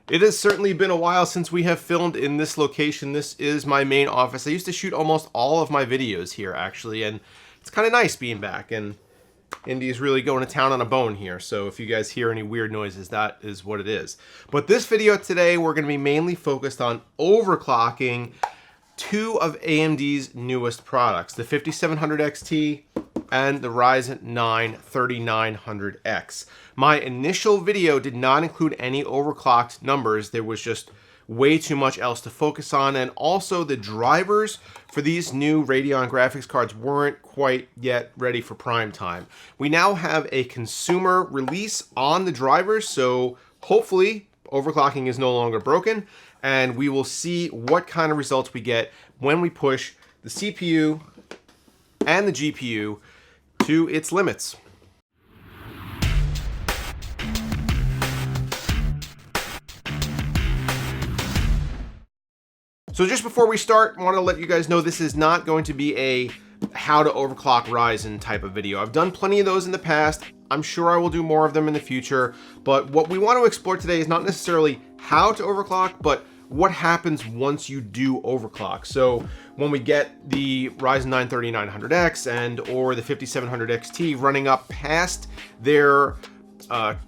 It has certainly been a while since we have filmed in this location. This is my main office. I used to shoot almost all of my videos here, actually, and it's kind of nice being back. And Indy's really going to town on a bone here, so if you guys hear any weird noises, that is what it is. But this video today, we're going to be mainly focused on overclocking two of AMD's newest products, the 5700 XT and the Ryzen 3900X. My initial video did not include any overclocked numbers. There was just way too much else to focus on, and also the drivers for these new Radeon graphics cards weren't quite yet ready for prime time. We now have a consumer release on the drivers, so hopefully overclocking is no longer broken, and we will see what kind of results we get when we push the CPU and the GPU to its limits. So just before we start, I want to let you guys know this is not going to be a how to overclock Ryzen type of video. I've done plenty of those in the past. I'm sure I will do more of them in the future, but what we want to explore today is not necessarily how to overclock, but what happens once you do overclock. So when we get the Ryzen 3900X and or the 5700 XT running up past their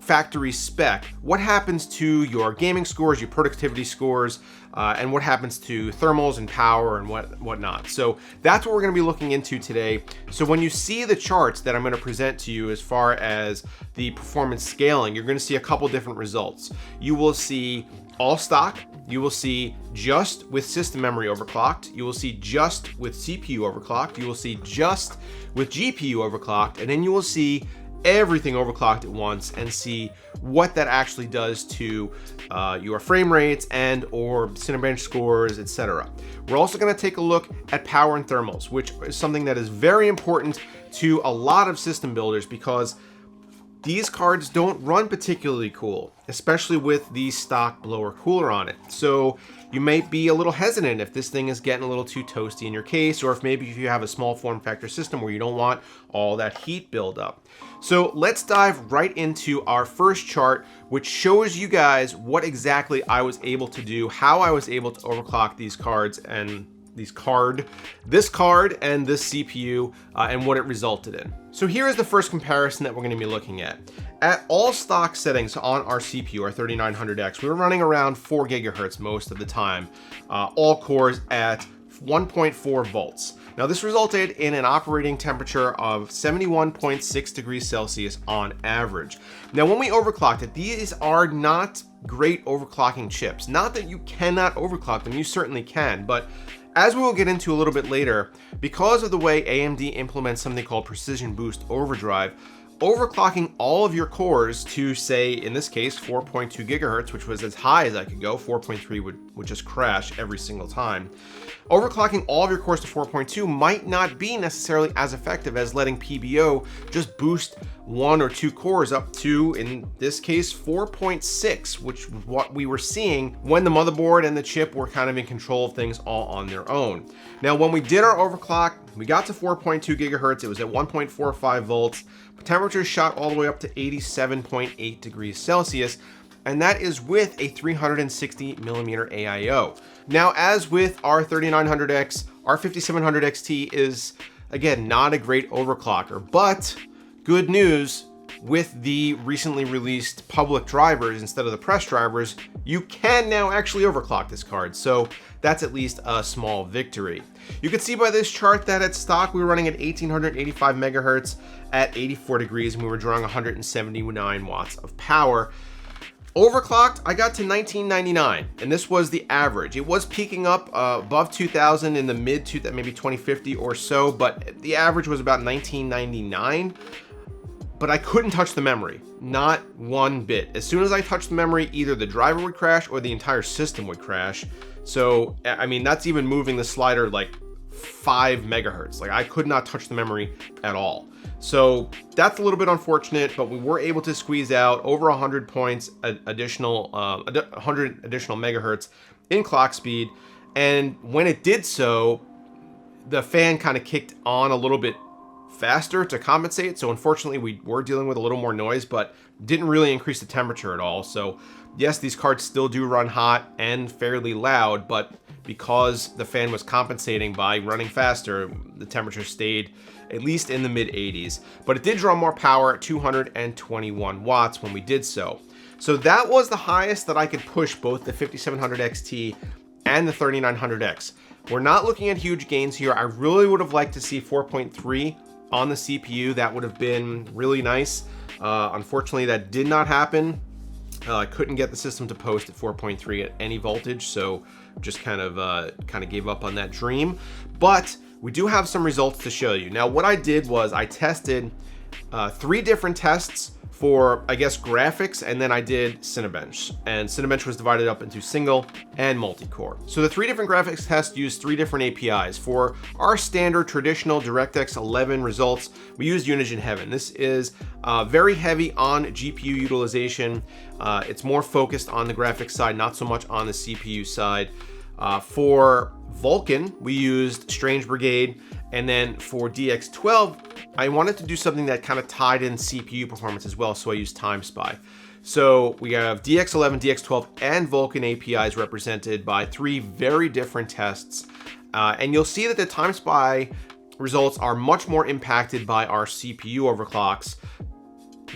factory spec, what happens to your gaming scores, your productivity scores, and what happens to thermals and power and whatnot. So that's what we're going to be looking into today. So when you see the charts that I'm going to present to you as far as the performance scaling, you're going to see a couple different results. You will see all stock, you will see just with system memory overclocked, you will see just with CPU overclocked, you will see just with GPU overclocked, and then you will see everything overclocked at once and see what that actually does to your frame rates and or Cinebench scores, etc. We're also going to take a look at power and thermals, which is something that is very important to a lot of system builders because these cards don't run particularly cool, especially with the stock blower cooler on it. So you might be a little hesitant if this thing is getting a little too toasty in your case, or if maybe you have a small form factor system where you don't want all that heat buildup. So let's dive right into our first chart, which shows you guys what exactly I was able to do, how I was able to overclock these cards and this card and this CPU, and what it resulted in. So here is the first comparison that we're going to be looking at. At all stock settings on our CPU, our 3900X, we were running around 4 gigahertz most of the time, all cores at 1.4 volts. Now this resulted in an operating temperature of 71.6 degrees Celsius on average. Now when we overclocked it, these are not great overclocking chips. Not that you cannot overclock them, you certainly can, but as we will get into a little bit later, because of the way AMD implements something called Precision Boost Overdrive, overclocking all of your cores to, say, in this case, 4.2 gigahertz, which was as high as I could go, 4.3 would just crash every single time. Overclocking all of your cores to 4.2 might not be necessarily as effective as letting PBO just boost 1 or 2 cores up to, in this case, 4.6, which was what we were seeing when the motherboard and the chip were kind of in control of things all on their own. Now, when we did our overclock, we got to 4.2 gigahertz. It was at 1.45 volts. Temperatures shot all the way up to 87.8 degrees Celsius, and that is with a 360 millimeter AIO. Now, as with our 3900X, our 5700 XT is, again, not a great overclocker, but good news, with the recently released public drivers instead of the press drivers, you can now actually overclock this card. So that's at least a small victory. You can see by this chart that at stock, we were running at 1885 megahertz at 84 degrees, and we were drawing 179 watts of power. Overclocked, I got to 1999, and this was the average. It was peaking up above 2000 in the mid to maybe 2050 or so, but the average was about 1999. But I couldn't touch the memory, not one bit. As soon as I touched the memory, either the driver would crash or the entire system would crash. So, I mean, that's even moving the slider like 5 megahertz. Like, I could not touch the memory at all. So that's a little bit unfortunate, but we were able to squeeze out over 100 points additional, 100 additional megahertz in clock speed. And when it did so, the fan kind of kicked on a little bit faster to compensate. So unfortunately, we were dealing with a little more noise, but didn't really increase the temperature at all. So Yes, these cards still do run hot and fairly loud, but because the fan was compensating by running faster, the temperature stayed at least in the mid 80s. But it did draw more power at 221 watts when we did so. So that was the highest that I could push both the 5700 XT and the 3900X. We're not looking at huge gains here. I really would have liked to see 4.3 on the CPU. That would have been really nice. Unfortunately, that did not happen. I couldn't get the system to post at 4.3 at any voltage, so just kind of gave up on that dream. But we do have some results to show you. Now, what I did was I tested 3 different tests for, I guess, graphics, and then I did Cinebench. And Cinebench was divided up into single and multi-core. So the 3 different graphics tests used 3 different APIs. For our standard traditional DirectX 11 results, we used Unigine Heaven. This is very heavy on GPU utilization. It's more focused on the graphics side, not so much on the CPU side. For Vulkan, we used Strange Brigade, and then for DX12, I wanted to do something that kind of tied in CPU performance as well, so I used TimeSpy. So we have DX11, DX12, and Vulkan APIs represented by 3 very different tests, and you'll see that the TimeSpy results are much more impacted by our CPU overclocks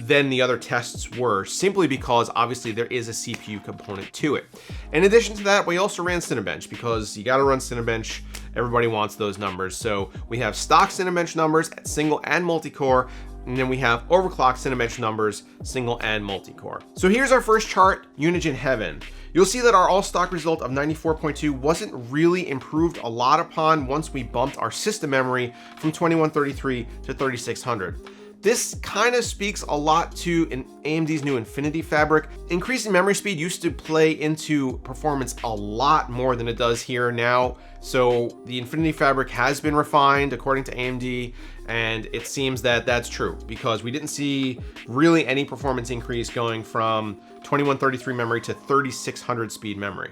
than the other tests were, simply because obviously there is a CPU component to it. In addition to that, we also ran Cinebench because you got to run Cinebench. Everybody wants those numbers. So we have stock Cinebench numbers at single and multi-core, and then we have overclock Cinebench numbers, single and multi-core. So here's our first chart, Unigine Heaven. You'll see that our all-stock result of 94.2 wasn't really improved a lot upon once we bumped our system memory from 2133 to 3600. This kind of speaks a lot to AMD's new Infinity Fabric. Increasing memory speed used to play into performance a lot more than it does here now. So the Infinity Fabric has been refined according to AMD, and it seems that that's true because we didn't see really any performance increase going from 2133 memory to 3600 speed memory.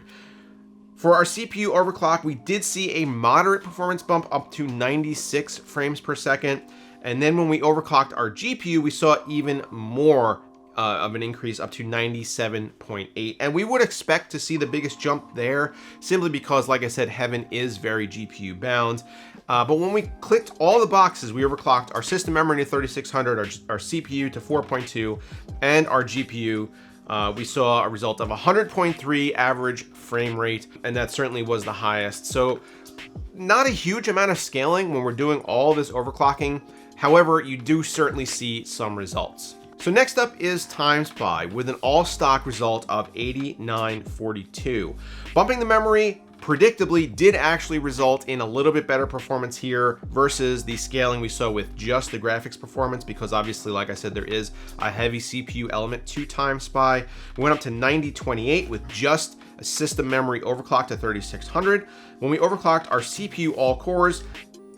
For our CPU overclock, we did see a moderate performance bump up to 96 frames per second. And then when we overclocked our GPU, we saw even more of an increase up to 97.8. And we would expect to see the biggest jump there simply because, like I said, Heaven is very GPU bound. But when we clicked all the boxes, we overclocked our system memory to 3600, our CPU to 4.2, and our GPU. We saw a result of 100.3 average frame rate, and that certainly was the highest. So not a huge amount of scaling when we're doing all this overclocking. However, you do certainly see some results. So next up is TimeSpy with an all-stock result of 8942. Bumping the memory predictably did actually result in a little bit better performance here versus the scaling we saw with just the graphics performance, because obviously, like I said, there is a heavy CPU element to TimeSpy. We went up to 9028 with just a system memory overclocked to 3600. When we overclocked our CPU all cores,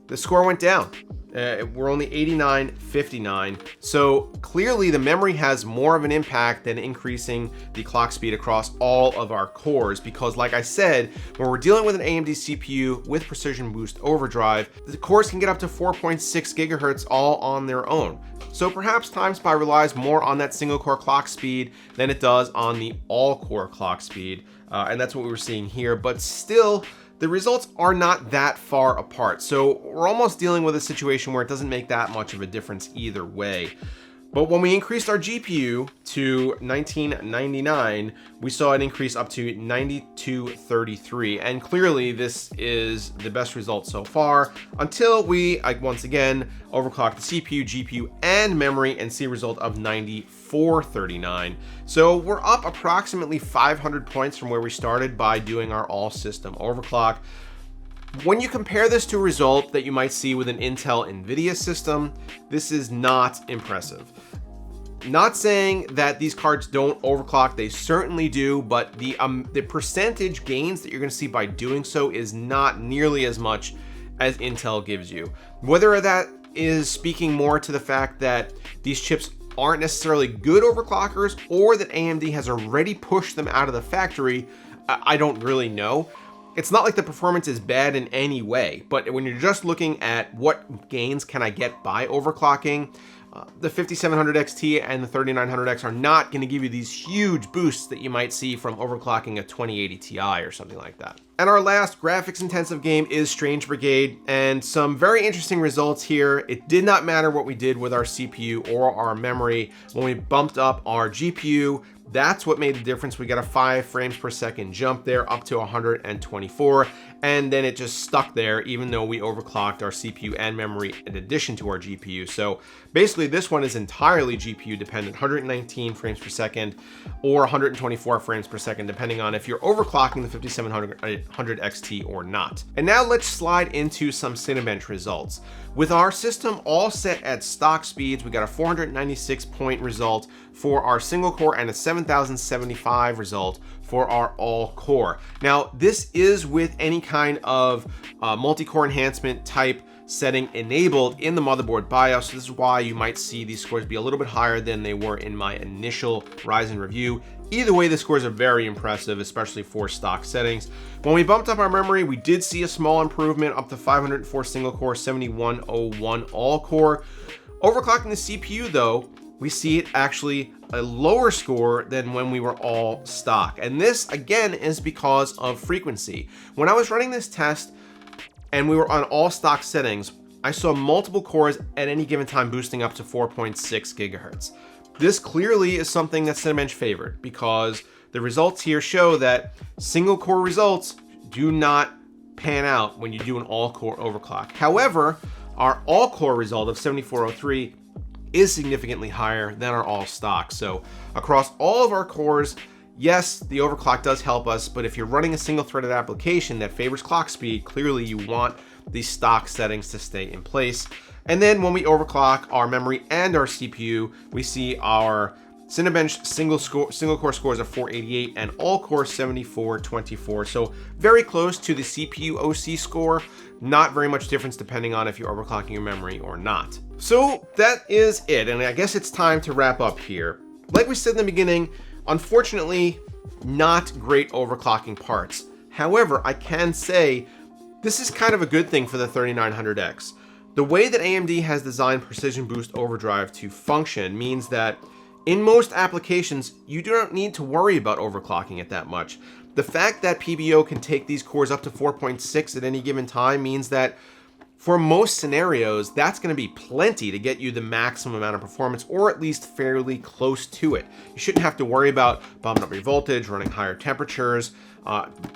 the score went down. We're only 8959. So clearly the memory has more of an impact than increasing the clock speed across all of our cores, because like I said, when we're dealing with an AMD CPU with Precision Boost Overdrive, the cores can get up to 4.6 gigahertz all on their own. So perhaps TimeSpy relies more on that single core clock speed than it does on the all core clock speed. And that's what we were seeing here, but still, the results are not that far apart. So we're almost dealing with a situation where it doesn't make that much of a difference either way. But when we increased our GPU to 1999, we saw an increase up to 9233. And clearly this is the best result so far until we, once again, overclock the CPU, GPU, and memory and see a result of 9439. So we're up approximately 500 points from where we started by doing our all system overclock. When you compare this to a result that you might see with an Intel NVIDIA system, this is not impressive. Not saying that these cards don't overclock, they certainly do, but the percentage gains that you're gonna see by doing so is not nearly as much as Intel gives you. Whether that is speaking more to the fact that these chips aren't necessarily good overclockers or that AMD has already pushed them out of the factory, I don't really know. It's not like the performance is bad in any way, but when you're just looking at what gains can I get by overclocking, The 5700 XT and the 3900X are not going to give you these huge boosts that you might see from overclocking a 2080 Ti or something like that. And our last graphics intensive game is Strange Brigade, and some very interesting results here. It did not matter what we did with our CPU or our memory. When we bumped up our GPU, that's what made the difference. We got a 5 frames per second jump there up to 124, and then it just stuck there even though we overclocked our CPU and memory in addition to our GPU. So basically this one is entirely GPU dependent, 119 frames per second or 124 frames per second, depending on if you're overclocking the 5700 XT or not. And now let's slide into some Cinebench results. With our system all set at stock speeds, we got a 496 point result for our single core and a 7075 result for our all core. Now, this is with any kind of multi-core enhancement type setting enabled in the motherboard BIOS. So this is why you might see these scores be a little bit higher than they were in my initial Ryzen review. Either way, the scores are very impressive, especially for stock settings. When we bumped up our memory, we did see a small improvement up to 504 single core, 7101 all core. Overclocking the CPU though, we see it actually a lower score than when we were all stock. And this again is because of frequency. When I was running this test and we were on all stock settings, I saw multiple cores at any given time boosting up to 4.6 gigahertz. This clearly is something that Cinebench favored because the results here show that single core results do not pan out when you do an all core overclock. However, our all core result of 7403 is significantly higher than our all stock. So across all of our cores, yes, the overclock does help us, but if you're running a single threaded application that favors clock speed, clearly you want these stock settings to stay in place. And then when we overclock our memory and our CPU, we see our Cinebench single core scores of 488 and all core 7424. So very close to the CPU OC score. Not very much difference depending on if you're overclocking your memory or not. So that is it. And I guess it's time to wrap up here. Like we said in the beginning, unfortunately, not great overclocking parts. However, I can say this is kind of a good thing for the 3900X. The way that AMD has designed Precision Boost Overdrive to function means that in most applications, you do not need to worry about overclocking it that much. The fact that PBO can take these cores up to 4.6 at any given time means that for most scenarios, that's going to be plenty to get you the maximum amount of performance, or at least fairly close to it. You shouldn't have to worry about bumping up your voltage, running higher temperatures,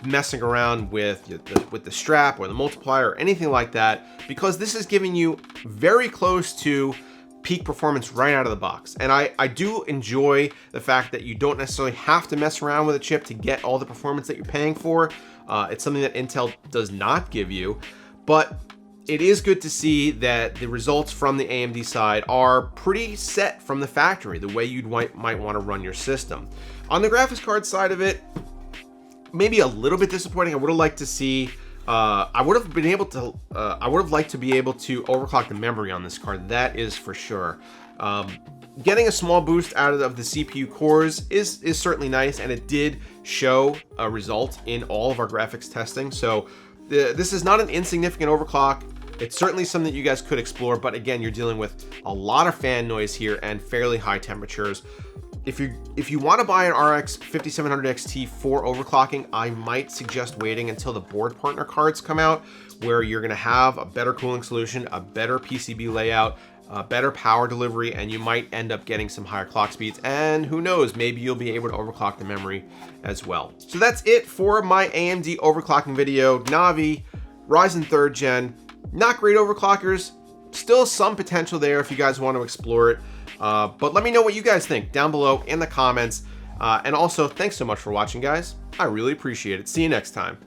messing around with the strap or the multiplier or anything like that, because this is giving you very close to peak performance right out of the box. And I do enjoy the fact that you don't necessarily have to mess around with a chip to get all the performance that you're paying for. It's something that Intel does not give you, but it is good to see that the results from the AMD side are pretty set from the factory, the way you might want to run your system. On the graphics card side of it, maybe a little bit disappointing. I would have liked to see, I would have liked to be able to overclock the memory on this card. That is for sure. Getting a small boost out of the CPU cores is certainly nice, and it did show a result in all of our graphics testing. So this is not an insignificant overclock. It's certainly something that you guys could explore, but again, you're dealing with a lot of fan noise here and fairly high temperatures. If you want to buy an RX 5700 XT for overclocking, I might suggest waiting until the board partner cards come out, where you're going to have a better cooling solution, a better PCB layout, better power delivery, and you might end up getting some higher clock speeds. And who knows, maybe you'll be able to overclock the memory as well. So that's it for my AMD overclocking video. Navi, Ryzen 3rd Gen, not great overclockers, still some potential there if you guys want to explore it. But let me know what you guys think down below in the comments. And also, thanks so much for watching, guys. I really appreciate it. See you next time.